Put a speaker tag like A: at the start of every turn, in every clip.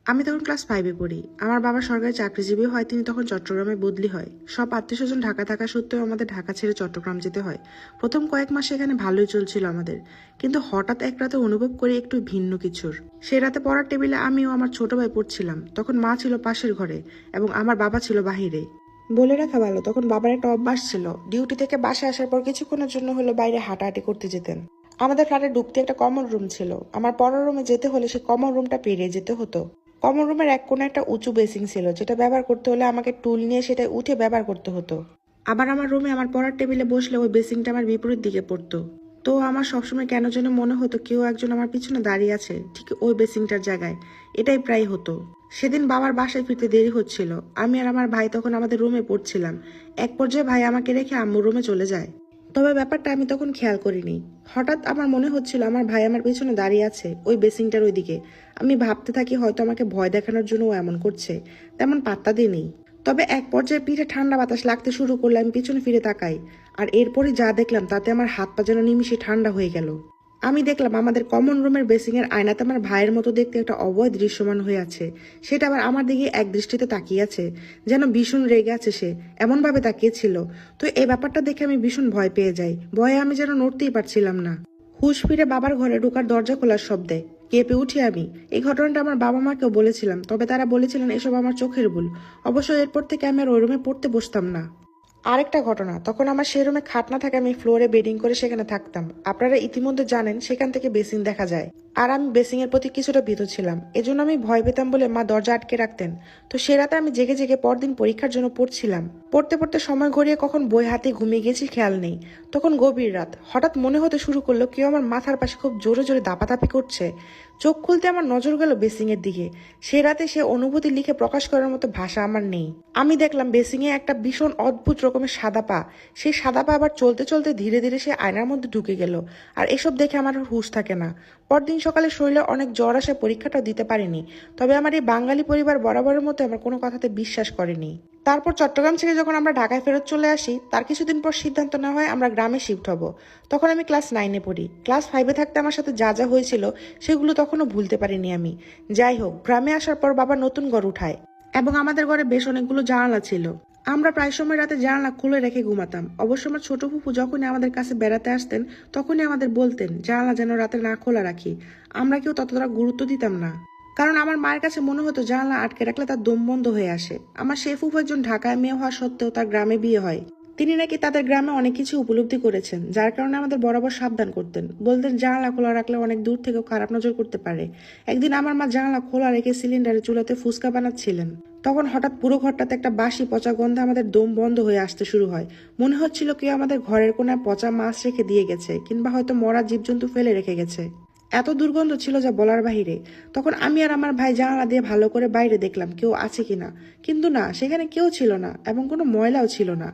A: আমি তখন ক্লাস 5-এ পড়ি। আমার বাবা সরকারি চাকরিজীবী হয়, তিনি তখন চট্টগ্রামে বদলি হয়। সব আত্মীয়স্বজন ঢাকা থাকা সত্ত্বেও আমাদের ঢাকা ছেড়ে চট্টগ্রাম যেতে হয়। প্রথম কয়েক মাসে এখানে ভালোই চলছিল আমাদের, কিন্তু হঠাৎ এক রাতে অনুভব করি একটু ভিন্ন কিছুর। সে রাতে পড়ার টেবিলে আমি ও আমার ছোট ভাই পড়ছিলাম। তখন মা ছিল পাশের ঘরে এবং আমার বাবা ছিল বাহিরে। বলে রাখা ভালো, তখন বাবার একটা অভ্যাস ছিল, ডিউটি থেকে বাসায় আসার পর কিছুক্ষণের জন্য হলো বাইরে হাঁটাহাঁটি করতে যেতেন। আমাদের ফ্ল্যাটে ঢুকতে একটা কমন রুম ছিল। আমার পড়ার রুমে যেতে হলে সেই কমন রুমটা পেরিয়ে যেতে হতো। কমন রুমের এক কোণে একটা উঁচু বেসিং ছিল, যেটা ব্যবহার করতে হলে আমাকে টুল নিয়ে সেটা উঠে ব্যবহার করতে হতো। আবার আমার রুমে আমার পড়ার টেবিলে বসলে ওই বেসিংটা আমার বিপরীত দিকে পড়তো। তো আমার সবসময় কেন যেন মনে হতো কেউ একজন আমার পিছনে দাঁড়িয়ে আছে ঠিক ওই বেসিংটার জায়গায়। এটাই প্রায় হতো। সেদিন বাবার বাসায় ফিরতে দেরি হচ্ছিল। আমি আর আমার ভাই তখন আমাদের রুমে পড়ছিলাম। এক পর্যায়ে ভাই আমাকে রেখে আম্মুর রুমে চলে যায়। তবে ব্যাপারটা আমি তখন খেয়াল করিনি। হঠাৎ আমার মনে হচ্ছিল আমার ভাই আমার পেছনে দাঁড়িয়ে আছে ওই বেসিংটার ওইদিকে। আমি ভাবতে থাকি হয়তো আমাকে ভয় দেখানোর জন্য ও এমন করছে। তেমন পাত্তা দিইনি। তবে এক পর্যায়ে পিঠে ঠান্ডা বাতাস লাগতে শুরু করলে আমি পিছনে ফিরে তাকাই। আর এরপরই যা দেখলাম তাতে আমার হাত পা যেন নিমিষে ঠান্ডা হয়ে গেল। আমি দেখলাম আমাদের কমন রুমের বেসিং এর আয়নাতে আমার ভাইয়ের মতো দেখতে একটা অবয় দৃশ্যমান হয়ে আছে। সেটা আবার আমার দিকে এক দৃষ্টিতে তাকিয়ে আছে, যেন ভীষণ রেগে আছে সে, এমন ভাবে তাকিয়েছিল। তো এই ব্যাপারটা দেখে আমি ভীষণ ভয় পেয়ে যাই। ভয়ে আমি যেন নড়তেই পারছিলাম না। হুঁশ ফিরে বাবার ঘরে ঢোকার দরজা খোলার শব্দে কেঁপে উঠি আমি। এই ঘটনাটা আমার বাবা মাকেও বলেছিলাম, তবে তারা বলেছিলেন এসব আমার চোখের ভুল। অবশ্য এরপর থেকে আমি আর ওই রুমে পড়তে বসতাম না। আরেকটা ঘটনা, তখন আমার সেই রুমে খাট না থাকে, আমি ফ্লোরে বেডিং করে সেখানে থাকতাম। আপনারা ইতিমধ্যে জানেন সেখান থেকে বেসিন দেখা যায়। আর আমি বেসিং এর প্রতি কিছুটা ভীত ছিলাম, এজন্য আমি ভয় পেতাম বলে মা দরজা আটকে রাখতেন। তো সে রাতে আমি জেগে জেগে পরদিন পরীক্ষার জন্য পড়ছিলাম। পড়তে পড়তে সময় গড়িয়ে কখন বই হাতে ঘুমিয়ে গেছি খেয়াল নেই। তখন গভীর রাত, হঠাৎ মনে হতে শুরু করলো কেউ আমার মাথার পাশে খুব জোরে জোরে দাপাদাপি করছে। চোখ খুলতে আমার নজর গেল বেসিং এর দিকে। সে রাতে সে অনুভূতি লিখে প্রকাশ করার মতো ভাষা আমার নেই। আমি দেখলাম বেসিং এ একটা ভীষণ অদ্ভুত রকমের সাদা পা। সেই সাদা পা আবার চলতে চলতে ধীরে ধীরে সে আয়নার মধ্যে ঢুকে গেল। আর এসব দেখে আমার আর হুঁশ থাকে না। পরদিন সকালে শরীরে অনেক জ্বর আসে, পরীক্ষাটাও দিতে পারিনি। তবে আমার এই বাঙালি পরিবার বরাবরের মতো আমার কোনো কথাতে বিশ্বাস করেনি। তারপর চট্টগ্রাম থেকে যখন আমরা ঢাকায় ফেরত চলে আসি, তার কিছুদিন পর সিদ্ধান্ত নেওয়া হয় আমরা গ্রামে শিফট হব। তখন আমি ক্লাস 9-এ পড়ি। ক্লাস 5-এ থাকতে আমার সাথে যা যা হয়েছিল সেগুলো তখনও ভুলতে পারিনি আমি। যাই হোক, গ্রামে আসার পর বাবা নতুন ঘর উঠায় এবং আমাদের ঘরে বেশ অনেকগুলো জানালা ছিল। আমরা প্রায় সময় রাতে জানালা খুলে রেখে ঘুমাতাম। অবশ্য আমার ছোট ফুপু যখনই আমাদের কাছে বেড়াতে আসতেন তখনই আমাদের বলতেন জানালা যেন রাতে না খোলা রাখি। আমরা কেউ ততটা গুরুত্ব দিতাম না, কারণ আমার মায়ের কাছে মনে হতো জানালা আটকে রাখলে তার দম বন্ধ হয়ে আসে। আমার সেই ফুফু একজন ঢাকায় মেয়ে হওয়া সত্ত্বেও তার গ্রামে বিয়ে হয়। তিনি নাকি তাদের গ্রামে অনেক কিছু উপলব্ধি করেছেন, যার কারণে আমাদের বরাবর সাবধান করতেন। বলতেন জানালা খোলা রাখলে অনেক দূর থেকেও খারাপ নজর করতে পারে। একদিন আমার মা জানালা খোলা রেখে সিলিন্ডারে চুলাতে ফুসকা বানাচ্ছিলেন। তখন হঠাৎ পুরো ঘরটাতে একটা বাসি পচা গন্ধে আমাদের দম বন্ধ হয়ে আসতে শুরু হয়। মনে হচ্ছিল কেউ আমাদের ঘরের কোনায় পচা মাছ রেখে দিয়ে গেছে, কিংবা হয়তো মরা জীবজন্তু ফেলে রেখে গেছে। এত দুর্গন্ধ ছিল যা বলার বাহিরে। তখন আমি আর আমার ভাই জানালা দিয়ে ভালো করে বাইরে দেখলাম কেউ আছে কিনা, কিন্তু না, সেখানে কেউ ছিল না এবং কোনো ময়লাও ছিল না।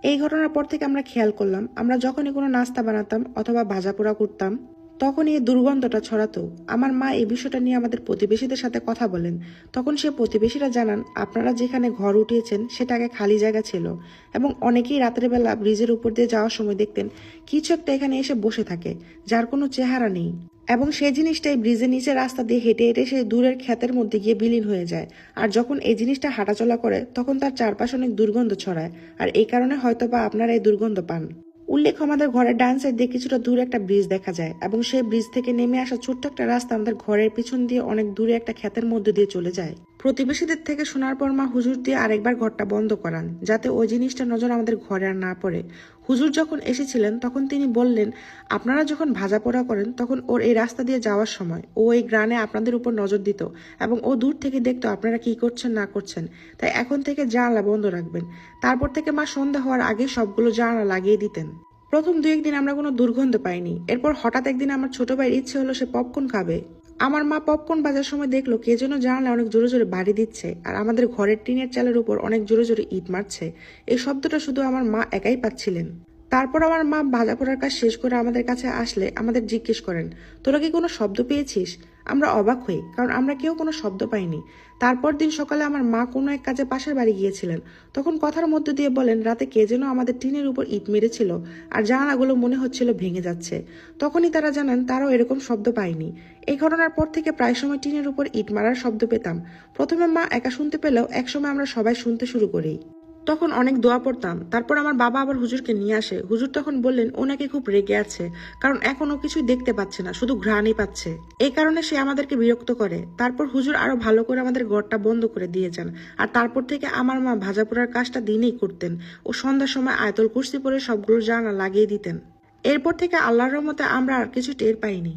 A: এই ঘটনার পর থেকে আমরা খেয়াল করলাম আমরা যখনই কোনো নাস্তা বানাতাম অথবা ভাজাপোড়া করতাম তখন এই দুর্গন্ধটা ছড়াতো। আমার মা এই বিষয়টা নিয়ে আমাদের প্রতিবেশীদের সাথে কথা বলেন। তখন সে প্রতিবেশীরা জানান আপনারা যেখানে ঘর উঠিয়েছেন সেটা আগে খালি জায়গা ছিল এবং অনেকেই রাতের বেলা ব্রিজের উপর দিয়ে যাওয়ার সময় দেখতেন কিছু একটা এখানে এসে বসে থাকে, যার কোনো চেহারা নেই। এবং সেই জিনিসটাই ব্রিজের নিচে রাস্তা দিয়ে হেঁটে হেঁটে সে দূরের ক্ষেতের মধ্যে গিয়ে বিলীন হয়ে যায়। আর যখন এই জিনিসটা হাঁটাচলা করে তখন তার চারপাশে অনেক দুর্গন্ধ ছড়ায়। আর এই কারণে হয়তোবা আপনারা এই দুর্গন্ধ পান। উল্লেখ্য, আমাদের ঘরের ডান সাইড দিয়ে কিছুটা দূরে একটা ব্রিজ দেখা যায় এবং সেই ব্রিজ থেকে নেমে আসা ছোট্ট একটা রাস্তা আমাদের ঘরের পিছন দিয়ে অনেক দূরে একটা ক্ষেতের মধ্যে দিয়ে চলে যায়। প্রতিবেশীদের থেকে শোনার পর মা হুজুর দিয়ে আরেকবার ঘরটা বন্ধ করান, যাতে ওই জিনিসটা নজর আমাদের ঘরে আর না পড়ে। হুজুর যখন এসেছিলেন তখন তিনি বললেন আপনারা যখন ভাজাপোড়া করেন তখন ওর এই রাস্তা দিয়ে যাওয়ার সময় ও এই গ্রানে আপনাদের উপর নজর দিত এবং ও দূর থেকে দেখতো আপনারা কি করছেন না করছেন। তাই এখন থেকে জানালা বন্ধ রাখবেন। তারপর থেকে মা সন্ধ্যা হওয়ার আগে সবগুলো জানালা লাগিয়ে দিতেন। প্রথম 2-1 দিন আমরা কোনো দুর্গন্ধ পাইনি। এরপর হঠাৎ একদিন আমার ছোট ভাইয়ের ইচ্ছে হলো সে পপকর্ন খাবে। আমার মা পপকর্ন ভাজার সময় দেখলো কে যেন জানালায় অনেক জোরে জোরে বাড়ি দিচ্ছে আর আমাদের ঘরের টিনের চালের উপর অনেক জোরে জোরে ইট মারছে। এই শব্দটা শুধু আমার মা একাই পাচ্ছিলেন। তারপর আমার মা ভাজা পোড়ার কাজ শেষ করে আমাদের কাছে আসলে আমাদের জিজ্ঞেস করেন তোরা কি কোনো শব্দ পেয়েছিস? আমরা অবাক হই, কারণ আমরা কেউ কোনো শব্দ পাইনি। তারপর দিন সকালে আমার মা কোনো এক কাজে পাশের বাড়ি গিয়েছিলেন। তখন কথার মধ্যে দিয়ে বলেন, রাতে কে যেন আমাদের টিনের উপর ইট মেরেছিল আর জানালাগুলো মনে হচ্ছিল ভেঙে যাচ্ছে। তখনই তারা জানান তারাও এরকম শব্দ পায়নি। এই ঘটনার পর থেকে প্রায় সময় টিনের উপর ইট মারার শব্দ পেতাম। প্রথমে মা একা শুনতে পেলেও একসময় আমরা সবাই শুনতে শুরু করি। তখন অনেক দোয়া পড়তাম। তারপর আমার বাবা আবার হুজুরকে নিয়ে আসে। হুজুর তখন বললেন ও নাকি খুব রেগে আছে, কারণ এখন ও কিছুই দেখতে পাচ্ছে না, শুধু ঘ্রাণই পাচ্ছে। এই কারণে সে আমাদেরকে বিরক্ত করে। তারপর হুজুর আরো ভালো করে আমাদের ঘরটা বন্ধ করে দিয়ে যান। আর তারপর থেকে আমার মা ভাজা পোড়ার কাজটা দিনেই করতেন। ও সন্ধ্যার সময় আয়তুল কুরসি পরে সবগুলো জানালা লাগিয়ে দিতেন। এরপর থেকে আল্লাহর রহমতে আমরা আর কিছু টের পাইনি।